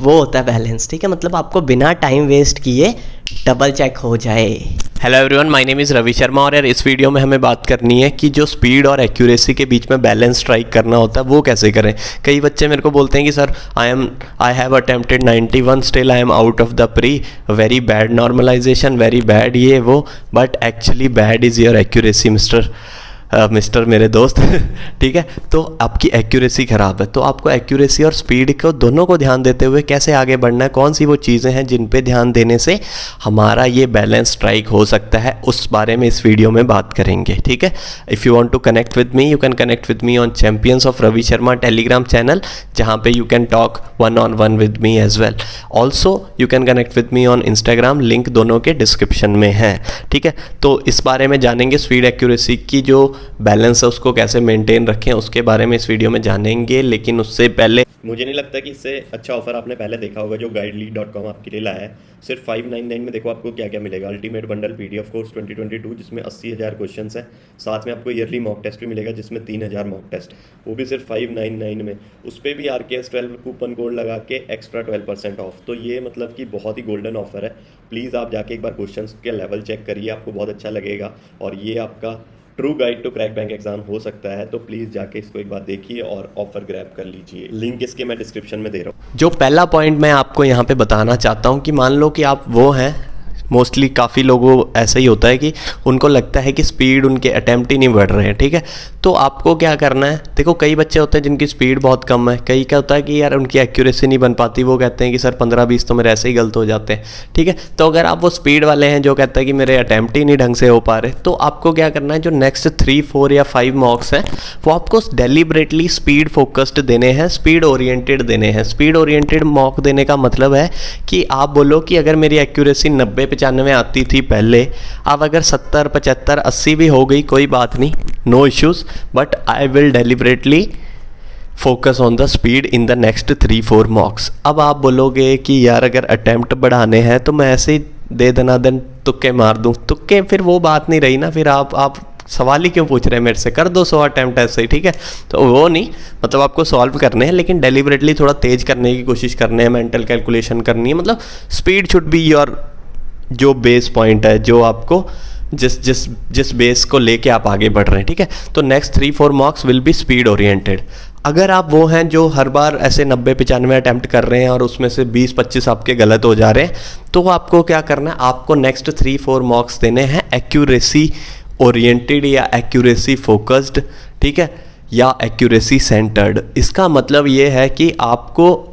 वो होता है बैलेंस। ठीक है, मतलब आपको बिना टाइम वेस्ट किए डबल चेक हो जाए। Hello everyone, my name is Ravi Sharma और यार इस वीडियो में हमें बात करनी है कि जो स्पीड और एक्यूरेसी के बीच में बैलेंस स्ट्राइक करना होता है वो कैसे करें। कई बच्चे मेरे को बोलते हैं कि sir I have attempted 91 still I am out of the pre, very bad normalization, very bad ये वो, but actually bad is your accuracy mister मेरे दोस्त। ठीक है, तो आपकी एक्यूरेसी ख़राब है, तो आपको एक्यूरेसी और स्पीड को दोनों को ध्यान देते हुए कैसे आगे बढ़ना है, कौन सी वो चीज़ें हैं जिन पे ध्यान देने से हमारा ये बैलेंस स्ट्राइक हो सकता है, उस बारे में इस वीडियो में बात करेंगे। ठीक है, if you want to connect with me, you can connect with me on champions of Ravi Sharma Telegram channel, जहाँ पे you can talk one on one with me as well. Also you can connect with me on Instagram, link दोनों के description में है। ठीक है, तो इस बारे में जानेंगे, स्पीड एक्यूरेसी की जो बैलेंस है उसको कैसे मेंटेन रखें उसके बारे में इस वीडियो में जानेंगे। लेकिन उससे पहले मुझे नहीं लगता कि इससे अच्छा ऑफर आपने पहले देखा होगा जो गाइडली.com आपके लिए लाया है। सिर्फ 599 में देखो आपको क्या क्या मिलेगा। अल्टीमेट बंडल पीडीएफ कोर्स 2022 जिसमें 80,000 क्वेश्चंस हैं, साथ में आपको ईयरली मॉक टेस्ट भी मिलेगा जिसमें 3,000 मॉक टेस्ट, वो भी सिर्फ 599 में। उस पर भी RKS12 कूपन कोड लगा के एक्स्ट्रा 12% ऑफ। तो ये मतलब कि बहुत ही गोल्डन ऑफर है। प्लीज़ आप जाके एक बार क्वेश्चंस के लेवल चेक करिए, आपको बहुत अच्छा लगेगा और ये आपका true guide to crack bank exam हो सकता है। तो प्लीज़ जाके इसको एक बार देखिए और ऑफर ग्रैब कर लीजिए। लिंक इसके मैं डिस्क्रिप्शन में दे रहा हूँ। जो पहला पॉइंट मैं आपको यहाँ पे बताना चाहता हूँ कि मान लो कि आप वो हैं, मोस्टली काफ़ी लोगों ऐसा ही होता है कि उनको लगता है कि स्पीड उनके अटैम्प्ट ही नहीं बढ़ रहे हैं। ठीक है, तो आपको क्या करना है, देखो कई बच्चे होते हैं जिनकी स्पीड बहुत कम है, कई क्या होता है कि यार उनकी एक्यूरेसी नहीं बन पाती, वो कहते हैं कि सर 15-20 तो मेरे ऐसे ही गलत हो जाते हैं। ठीक है, तो अगर आप वो स्पीड वाले हैं जो कहते हैं कि मेरे अटैम्प्ट ही नहीं ढंग से हो पा रहे, तो आपको क्या करना है, जो नेक्स्ट 3, 4 या 5 मॉक्स हैं वो आपको डेलिबरेटली स्पीड फोकस्ड देने हैं, स्पीड ओरिएंटेड देने हैं। स्पीड ओरिएंटेड मॉक देने का मतलब है कि आप बोलो कि अगर मेरी एक्यूरेसी 90-95 आती थी पहले, अब अगर 70, 75, 80 भी हो गई, कोई बात नहीं, no issues, but I will deliberately focus on the speed in the next 3-4 mocks. अब आप बोलोगे कि यार अगर अटैम्प्ट बढ़ाने हैं तो मैं ऐसे ही दे दनादन तुक्के मार दूं, तुक्के फिर वो बात नहीं रही ना, फिर आप सवाल ही क्यों पूछ रहे हैं मेरे से, कर दो 100 अटैम्प्ट ऐसे ही। ठीक है, तो वो नहीं, मतलब आपको सॉल्व करने हैं लेकिन डेलिबरेटली थोड़ा तेज करने की कोशिश करने हैं, मेंटल कैलकुलेशन करनी है। मतलब स्पीड शुड बी योर जो बेस पॉइंट है, जो आपको जिस बेस को लेके आप आगे बढ़ रहे हैं। ठीक है, तो next 3-4 मॉक्स will be speed oriented. अगर आप वो हैं जो हर बार ऐसे 90-95 अटैम्प्ट कर रहे हैं और उसमें से 20-25 आपके गलत हो जा रहे हैं, तो आपको क्या करना है, आपको नेक्स्ट 3-4 मॉक्स देने हैं एक्यूरेसी ओरिएंटेड या एक्यूरेसी फोकस्ड। ठीक है, या एक्यूरेसी सेंटर्ड। इसका मतलब ये है कि आपको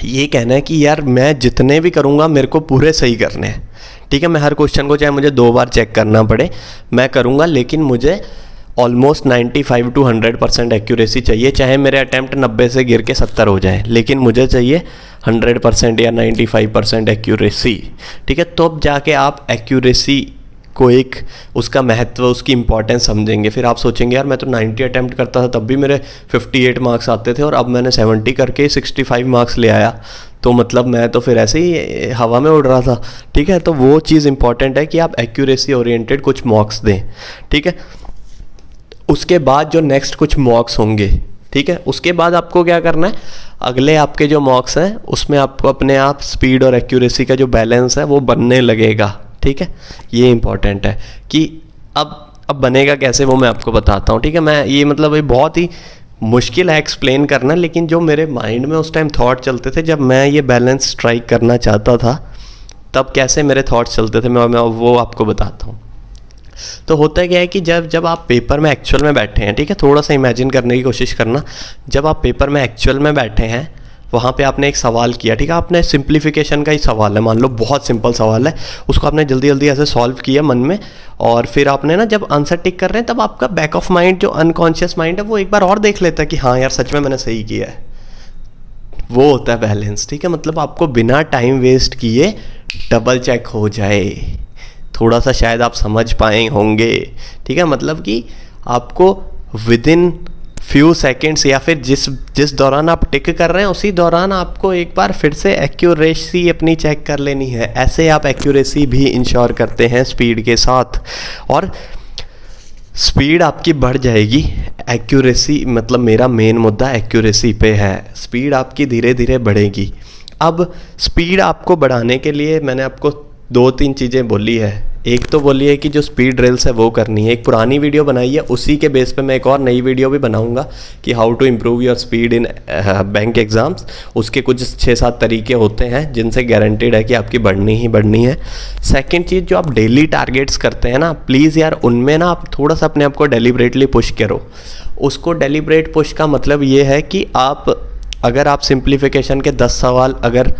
ये कहना है कि यार मैं जितने भी करूँगा मेरे को पूरे सही करने हैं। ठीक है, मैं हर क्वेश्चन को चाहे मुझे 2 बार चेक करना पड़े मैं करूँगा, लेकिन मुझे ऑलमोस्ट 95 to 100% एक्यूरेसी चाहिए। चाहे मेरे अटैम्प्ट 90 से गिर के 70 हो जाए, लेकिन मुझे चाहिए 100% या 95% एक्यूरेसी। ठीक है, तो अब जाके आप एक्यूरेसी को एक उसका महत्व, उसकी इंपॉर्टेंस समझेंगे। फिर आप सोचेंगे यार मैं तो 90 अटैम्प्ट करता था तब भी मेरे 58 मार्क्स आते थे और अब मैंने 70 करके 65 मार्क्स ले आया, तो मतलब मैं तो फिर ऐसे ही हवा में उड़ रहा था। ठीक है, तो वो चीज़ इंपॉर्टेंट है कि आप एक्यूरेसी ओरिएंटेड कुछ मॉक्स दें। ठीक है, उसके बाद जो नेक्स्ट कुछ मॉक्स होंगे, ठीक है, उसके बाद आपको क्या करना है, अगले आपके जो मॉक्स हैं उसमें आपको अपने आप स्पीड और एक्यूरेसी का जो बैलेंस है वो बनने लगेगा। ठीक है, ये इंपॉर्टेंट है कि अब बनेगा कैसे वो मैं आपको बताता हूँ। ठीक है, मैं ये मतलब ये बहुत ही मुश्किल है एक्सप्लेन करना, लेकिन जो मेरे माइंड में उस टाइम थॉट चलते थे जब मैं ये बैलेंस स्ट्राइक करना चाहता था, तब कैसे मेरे थॉट्स चलते थे मैं वो आपको बताता हूँ। तो होता क्या है कि जब आप पेपर में एक्चुअल में बैठे हैं, ठीक है, थोड़ा सा इमेजिन करने की कोशिश करना, जब आप पेपर में एक्चुअल में बैठे हैं वहाँ पे आपने एक सवाल किया। ठीक है, आपने सिंप्लीफिकेशन का ही सवाल है, मान लो बहुत सिंपल सवाल है, उसको आपने जल्दी जल्दी ऐसे सॉल्व किया मन में, और फिर आपने ना जब आंसर टिक कर रहे हैं तब आपका बैक ऑफ माइंड, जो अनकॉन्शियस माइंड है, वो एक बार और देख लेता है कि हाँ यार सच में मैंने सही किया है। वो होता है बैलेंस। ठीक है, मतलब आपको बिना टाइम वेस्ट किए डबल चेक हो जाए। थोड़ा सा शायद आप समझ पाए होंगे। ठीक है, मतलब कि आपको विद इन फ्यू सेकेंड्स या फिर जिस दौरान आप टिक कर रहे हैं उसी दौरान आपको एक बार फिर से एक्यूरेसी अपनी चेक कर लेनी है। ऐसे आप एक्यूरेसी भी इंश्योर करते हैं स्पीड के साथ। और स्पीड आपकी बढ़ जाएगी, एक्यूरेसी मतलब मेरा मेन मुद्दा एक्यूरेसी पे है। स्पीड आपकी धीरे धीरे बढ़ेगी। अब स्पीड आपको बढ़ाने के लिए मैंने आपको 2-3 चीज़ें बोली है। एक तो बोली है कि जो स्पीड ड्रिल्स है वो करनी है। एक पुरानी वीडियो बनाई है, उसी के बेस पे मैं एक और नई वीडियो भी बनाऊंगा कि how to improve your speed in bank exams. उसके कुछ 6-7 तरीके होते हैं जिनसे गारंटेड है कि आपकी बढ़नी ही बढ़नी है। सेकंड चीज़, जो आप डेली टारगेट्स करते हैं ना, प्लीज़ यार उनमें ना आप थोड़ा सा अपने आप को डेलिब्रेटली पुश करो। उसको डेलिब्रेट पुश का मतलब ये है कि अगर आप सिंप्लीफिकेशन के 10 सवाल अगर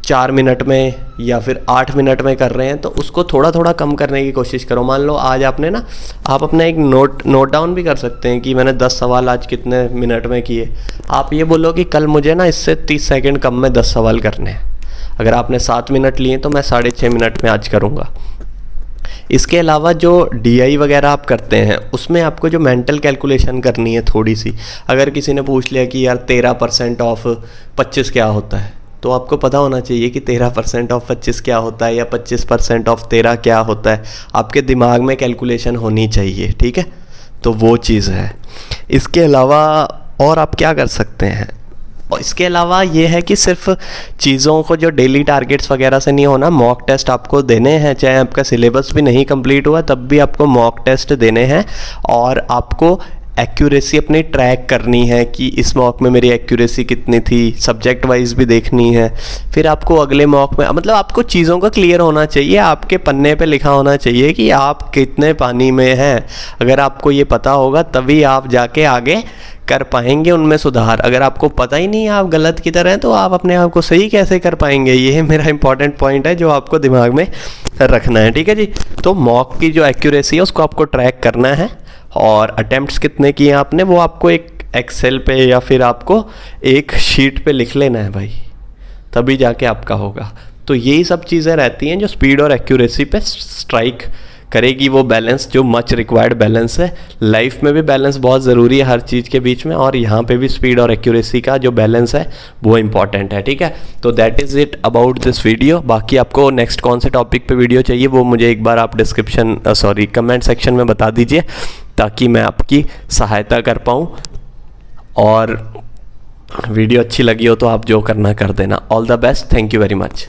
4 मिनट में या फिर 8 मिनट में कर रहे हैं तो उसको थोड़ा थोड़ा कम करने की कोशिश करो। मान लो आज आपने ना, आप अपना एक नोट डाउन भी कर सकते हैं कि मैंने 10 सवाल आज कितने मिनट में किए। आप ये बोलो कि कल मुझे ना इससे 30 सेकंड कम में 10 सवाल करने हैं। अगर आपने 7 मिनट लिए तो मैं 6.5 मिनट में आज करूँगा। इसके अलावा जो DI वगैरह आप करते हैं उसमें आपको जो मेंटल कैलकुलेशन करनी है थोड़ी सी। अगर किसी ने पूछ लिया कि यार 13% ऑफ 25 क्या होता है, तो आपको पता होना चाहिए कि 13% ऑफ 25 क्या होता है या 25% ऑफ 13 क्या होता है। आपके दिमाग में कैलकुलेशन होनी चाहिए, ठीक है। तो वो चीज़ है। इसके अलावा और आप क्या कर सकते हैं, और इसके अलावा ये है कि सिर्फ चीज़ों को जो डेली टारगेट्स वगैरह से नहीं होना, मॉक टेस्ट आपको देने हैं। चाहे आपका सिलेबस भी नहीं कंप्लीट हुआ तब भी आपको मॉक टेस्ट देने हैं, और आपको एक्यूरेसी अपनी ट्रैक करनी है कि इस मॉक में मेरी एक्यूरेसी कितनी थी, सब्जेक्ट वाइज भी देखनी है। फिर आपको अगले मॉक में, मतलब आपको चीज़ों का क्लियर होना चाहिए, आपके पन्ने पे लिखा होना चाहिए कि आप कितने पानी में हैं। अगर आपको ये पता होगा तभी आप जाके आगे कर पाएंगे उनमें सुधार। अगर आपको पता ही नहीं है, आप गलत की तरह हैं, तो आप अपने आप को सही कैसे कर पाएंगे। ये मेरा इंपॉर्टेंट पॉइंट है जो आपको दिमाग में रखना है, ठीक है जी। तो मॉक की जो एक्यूरेसी है उसको आपको ट्रैक करना है, और अटेम्प्ट्स कितने किए आपने वो आपको एक एक्सेल पे या फिर आपको एक शीट पे लिख लेना है भाई, तभी जाके आपका होगा। तो यही सब चीज़ें रहती हैं जो स्पीड और एक्यूरेसी पे स्ट्राइक करेगी वो बैलेंस, जो मच रिक्वायर्ड बैलेंस है। लाइफ में भी बैलेंस बहुत ज़रूरी है हर चीज़ के बीच में, और यहाँ पे भी स्पीड और एक्यूरेसी का जो बैलेंस है वो इम्पॉर्टेंट है, ठीक है। तो that is it about this video. बाकी आपको नेक्स्ट कौन से टॉपिक पे वीडियो चाहिए वो मुझे एक बार आप कमेंट सेक्शन में बता दीजिए, ताकि मैं आपकी सहायता कर पाऊँ। और वीडियो अच्छी लगी हो तो आप जो करना कर देना। All the best, thank you very much.